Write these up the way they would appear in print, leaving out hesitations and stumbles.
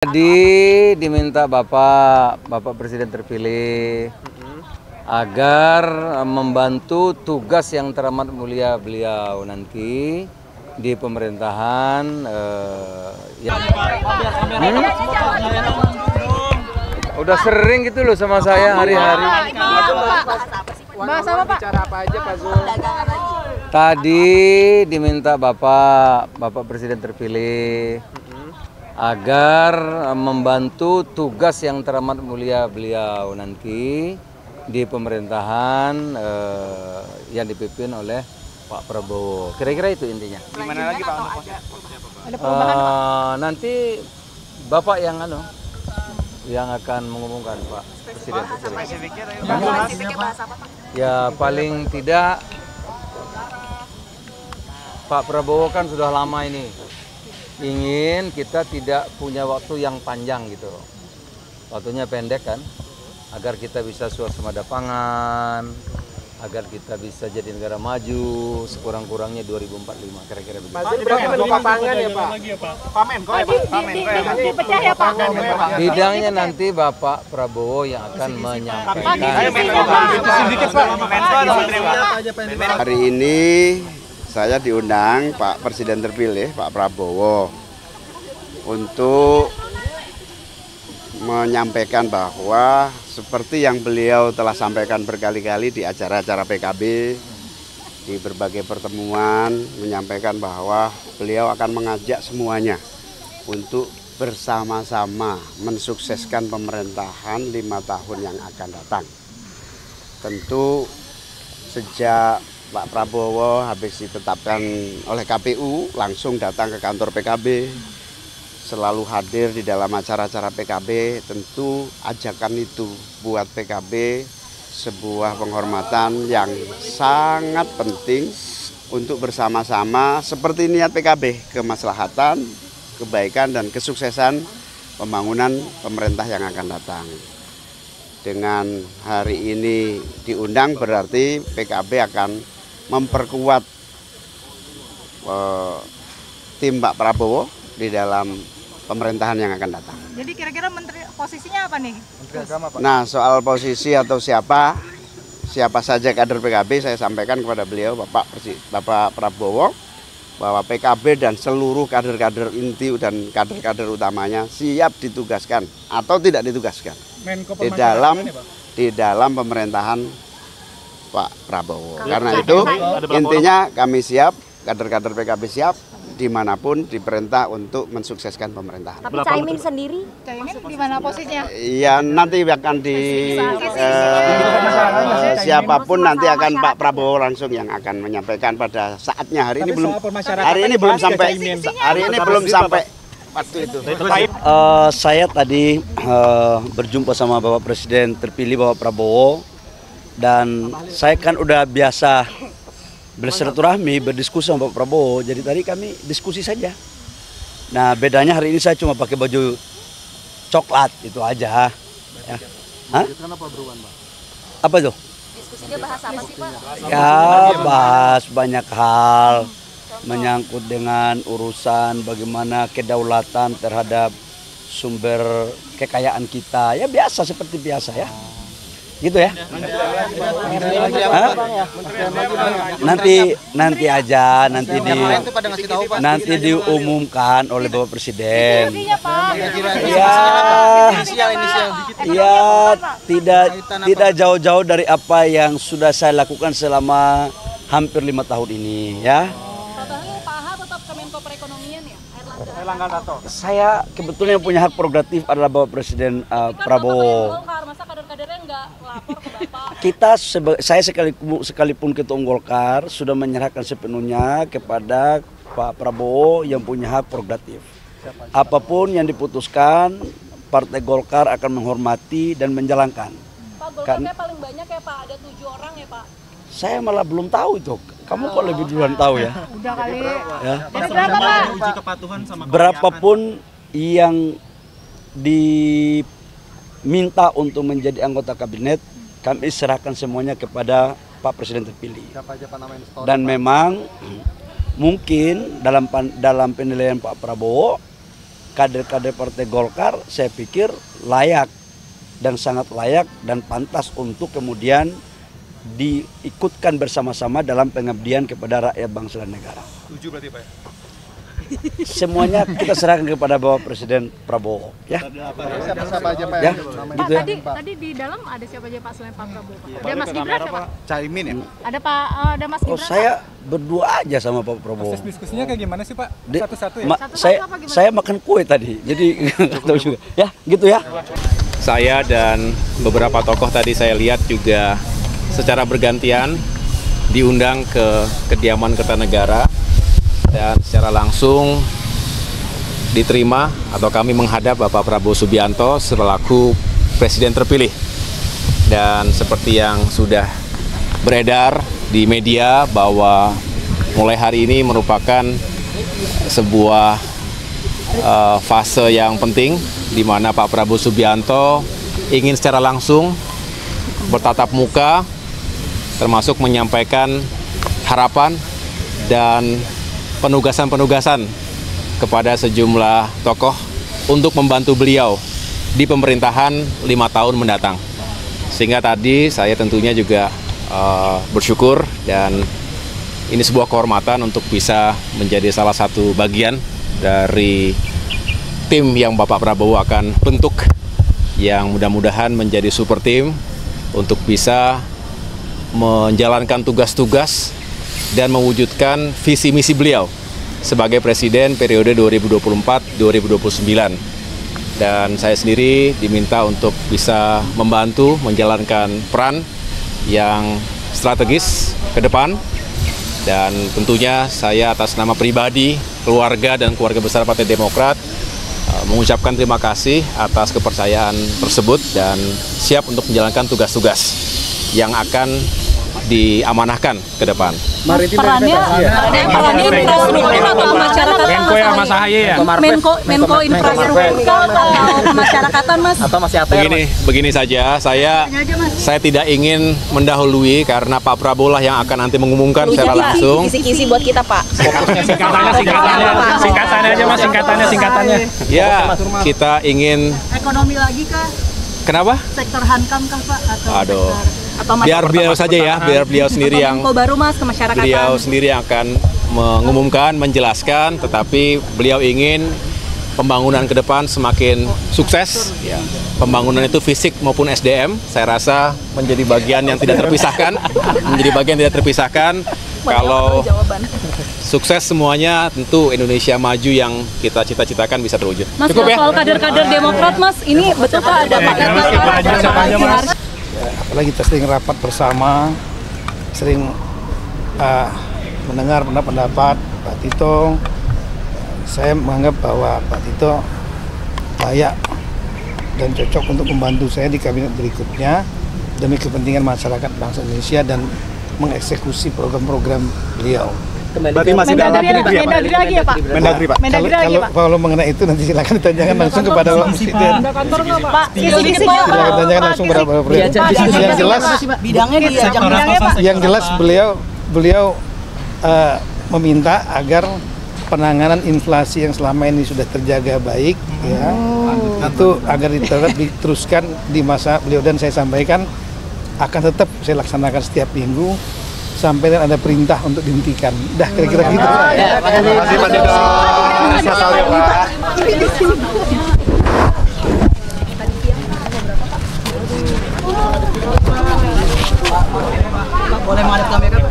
Tadi diminta Bapak Presiden terpilih agar membantu tugas yang teramat mulia beliau nanti di pemerintahan. Udah sering gitu loh sama saya hari-hari. Bahas apa, Pak? Bicara apa aja, Pak Zul? Tadi diminta Bapak Presiden terpilih agar membantu tugas yang teramat mulia beliau nanti di pemerintahan yang dipimpin oleh Pak Prabowo. Kira-kira itu intinya. Gimana lagi Pak? Ada perubahan Pak? Nanti Bapak yang akan mengumumkan Pak Presiden. Spesifiknya bahas apa, Pak? Ya paling tidak Pak Prabowo kan sudah lama ini ingin kita tidak punya waktu yang panjang gitu, waktunya pendek kan, agar kita bisa suasembada pangan, agar kita bisa jadi negara maju sekurang-kurangnya 2045, kira-kira begitu. Pak Zul berarti Bapak pangan ya Pak? Pamenko ya Pak? Dipecah ya Pak? Bidangnya nanti Bapak Prabowo yang akan menyampaikan. Hari ini saya diundang Pak Presiden terpilih, Pak Prabowo, untuk menyampaikan bahwa seperti yang beliau telah sampaikan berkali-kali di acara-acara PKB, di berbagai pertemuan, menyampaikan bahwa beliau akan mengajak semuanya untuk bersama-sama mensukseskan pemerintahan 5 tahun yang akan datang. Tentu sejak Pak Prabowo habis ditetapkan oleh KPU langsung datang ke kantor PKB, selalu hadir di dalam acara-acara PKB. Tentu ajakan itu buat PKB sebuah penghormatan yang sangat penting untuk bersama-sama seperti niat PKB, kemaslahatan, kebaikan dan kesuksesan pembangunan pemerintah yang akan datang. Dengan hari ini diundang berarti PKB akan memperkuat tim Pak Prabowo di dalam pemerintahan yang akan datang. Jadi kira-kira menteri posisinya apa nih? Menteri Agama, Pak. Nah, soal posisi atau siapa saja kader PKB, saya sampaikan kepada beliau Bapak Prabowo bahwa PKB dan seluruh kader-kader inti dan kader-kader utamanya siap ditugaskan atau tidak ditugaskan di dalam pemerintahan Pak Prabowo. Karena itu intinya kami siap, kader-kader PKB siap dimanapun diperintah untuk mensukseskan pemerintahan. Tapi Caimin sendiri? Caimin di mana posisinya? Ya nanti akan siapapun nanti akan Pak Prabowo langsung yang akan menyampaikan pada saatnya. Hari ini belum sampai waktu itu. Saya tadi berjumpa sama Bapak Presiden terpilih Bapak Prabowo, dan saya kan udah biasa bersilaturahmi, berdiskusi sama Pak Prabowo, jadi tadi kami diskusi saja. Nah bedanya hari ini saya cuma pakai baju coklat, itu aja. Ya. Hah? Apa itu? Diskusinya bahas apa sih Pak? Ya bahas banyak hal, menyangkut dengan urusan bagaimana kedaulatan terhadap sumber kekayaan kita. Ya biasa, seperti biasa ya. Gitu ya. Nanti aja nanti diumumkan oleh Bapak Presiden. Ya tidak jauh-jauh dari apa yang sudah saya lakukan selama hampir 5 tahun ini ya. Saya kebetulan yang punya hak prerogatif adalah Bapak Presiden Prabowo. Saya sekalipun Ketua Umum Golkar sudah menyerahkan sepenuhnya kepada Pak Prabowo yang punya hak prerogatif. Apapun yang diputuskan, Partai Golkar akan menghormati dan menjalankan. Pak, Golkarnya paling banyak ya Pak, ada 7 orang ya Pak. Saya malah belum tahu itu. Kamu kok lebih duluan tahu ya? Udah kali. Ya. Dari berapa Pak? Uji kepatuhan sama Berapapun yang diminta untuk menjadi anggota kabinet, kami serahkan semuanya kepada Pak Presiden terpilih. Dan memang mungkin dalam penilaian Pak Prabowo kader-kader Partai Golkar saya pikir layak dan sangat layak dan pantas untuk kemudian diikutkan bersama-sama dalam pengabdian kepada rakyat bangsa dan negara. Setuju berarti Pak? Semuanya kita serahkan kepada Bapak Presiden Prabowo, ya. Siapa aja Pak? Ya, Pak, gitu ya. tadi di dalam ada siapa aja Pak selain Pak Prabowo? Pak? Ada Mas Gibran siapa? Caimin ya? Ada Pak, ada Mas Oh, Gibran. saya berdua aja sama Pak Prabowo. Proses diskusinya kayak gimana sih Pak? Satu-satu ya? Satu-satu apa gimana? Saya makan kue tadi, jadi nggak tahu juga. Ya, gitu ya. Saya dan beberapa tokoh tadi saya lihat juga secara bergantian diundang ke kediaman Kertanegara dan secara langsung diterima atau kami menghadap Bapak Prabowo Subianto selaku Presiden terpilih. Dan seperti yang sudah beredar di media bahwa mulai hari ini merupakan sebuah fase yang penting di mana Pak Prabowo Subianto ingin secara langsung bertatap muka termasuk menyampaikan harapan dan penugasan-penugasan kepada sejumlah tokoh untuk membantu beliau di pemerintahan 5 tahun mendatang. Sehingga tadi saya tentunya juga bersyukur dan ini sebuah kehormatan untuk bisa menjadi salah satu bagian dari tim yang Bapak Prabowo akan bentuk yang mudah-mudahan menjadi super tim untuk bisa menjalankan tugas-tugas dan mewujudkan visi misi beliau sebagai presiden periode 2024-2029. Dan saya sendiri diminta untuk bisa membantu menjalankan peran yang strategis ke depan. Dan tentunya saya atas nama pribadi, keluarga dan keluarga besar Partai Demokrat mengucapkan terima kasih atas kepercayaan tersebut dan siap untuk menjalankan tugas-tugas yang akan diamanahkan ke depan. Perannya infrastruktur atau masyarakat? Menko ya Mas Ahaye ya? Menko infrastruktur atau masyarakatan Mas? Atau masih ATR? Begini saja, saya tidak ingin mendahului karena Pak Prabowo lah yang akan nanti mengumumkan secara langsung. Kisi-kisi buat kita Pak. Singkatannya aja Mas, singkatannya. Ya, kita ingin. Ekonomi lagi kah? Kenapa? Sektor hankam kah Pak? Aduh. Atau Biar beliau saja ya, biar beliau sendiri yang baru Mas ke masyarakatan. beliau sendiri yang akan mengumumkan, menjelaskan, tetapi beliau ingin pembangunan ke depan semakin sukses. Ya. Pembangunan itu fisik maupun SDM, saya rasa menjadi bagian yang tidak terpisahkan, Kalau sukses semuanya, tentu Indonesia maju yang kita cita-citakan bisa terwujud. Mas, Cukup ya? soal kader-kader Demokrat Mas, ini betul Pak ada Pak Apalagi kita sering rapat bersama, sering mendengar pendapat Pak Tito. Saya menganggap bahwa Pak Tito layak dan cocok untuk membantu saya di kabinet berikutnya demi kepentingan masyarakat bangsa Indonesia dan mengeksekusi program-program beliau. Berarti masih dalam Mendagri lagi ya Pak? Mendagri Pak. Kalau mengenai itu nanti silakan ditanyakan langsung kepada Pak Presiden. Pak, sedikit Pak. Silakan tanyakan langsung kepada Pak Presiden. Yang jelas, yang jelas beliau meminta agar penanganan inflasi yang selama ini sudah terjaga baik, ya, itu agar diteruskan di masa beliau, dan saya sampaikan akan tetap saya laksanakan setiap minggu sampai ada perintah untuk dihentikan. Dah kira-kira gitu. Terima kasih Pak Tito. Sehat selalu ya Pak.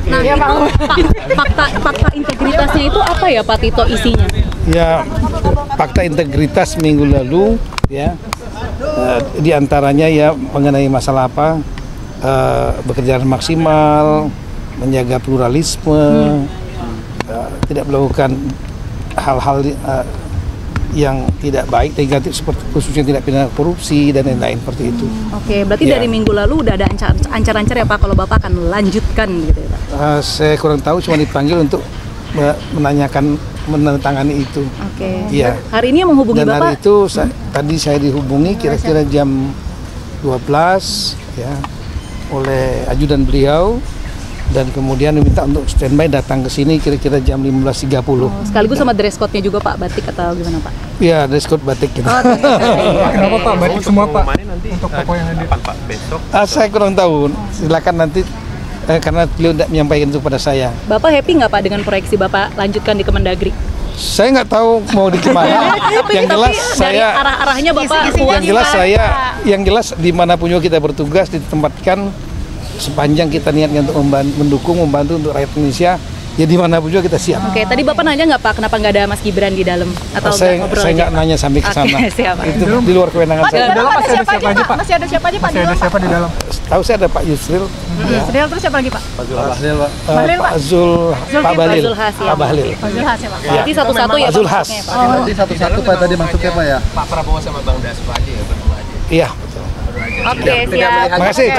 Nah, fakta integritasnya itu apa ya Pak Tito isinya? Ya, fakta integritas minggu lalu, ya, diantaranya ya mengenai masalah apa, bekerja maksimal, menjaga pluralisme, tidak melakukan hal-hal yang tidak baik, negatif, seperti khususnya tidak pidana korupsi dan lain-lain seperti itu. Oke, berarti Ya. dari minggu lalu udah ada ancar-ancar ya Pak kalau Bapak akan lanjutkan gitu ya Pak? Saya kurang tahu, cuma dipanggil untuk menandatangani itu. Oke. Iya. Hari ini yang menghubungi Dan hari Bapak? itu tadi saya dihubungi kira-kira jam 12 ya oleh ajudan beliau dan kemudian minta untuk standby datang ke sini kira-kira jam 15.30. Sekaligus sama dress code-nya juga Pak, batik atau gimana Pak? Ya, dress code batik gitu. Kenapa Pak batik semua Pak? Untuk tokoh yang hadir Pak besok? Saya kurang tahu, silakan nanti karena beliau tidak menyampaikan itu pada saya. Bapak happy nggak Pak dengan proyeksi Bapak lanjutkan di Kemendagri? Saya nggak tahu mau di mana. Yang jelas dari saya arah-arahnya Bapak yang jelas dimanapun juga kita bertugas ditempatkan sepanjang kita niatnya untuk membantu untuk rakyat Indonesia, ya dimanapun juga kita siap. Oke, tadi Bapak nanya nggak Pak kenapa nggak ada Mas Gibran di dalam? Atau saya nggak nanya sampai ke sana. Siap, itu di luar kewenangan saya. Di dalam masih ada siapa aja Pak? Masih ada siapa aja Pak? Masih ada siapa di dalam? Tahu saya ada Pak Yusril. Yusril, terus siapa lagi Pak? Pak Bahlil. Pak Bahlil. Fazil Has ya Pak? Berarti satu-satu ya Pak? Zulhas. Nanti satu-satu Pak tadi masuknya Pak ya? Pak Prabowo sama Bang Dasko aja ya berdua aja. Iya, betul. Oke, siap. Terima kasih.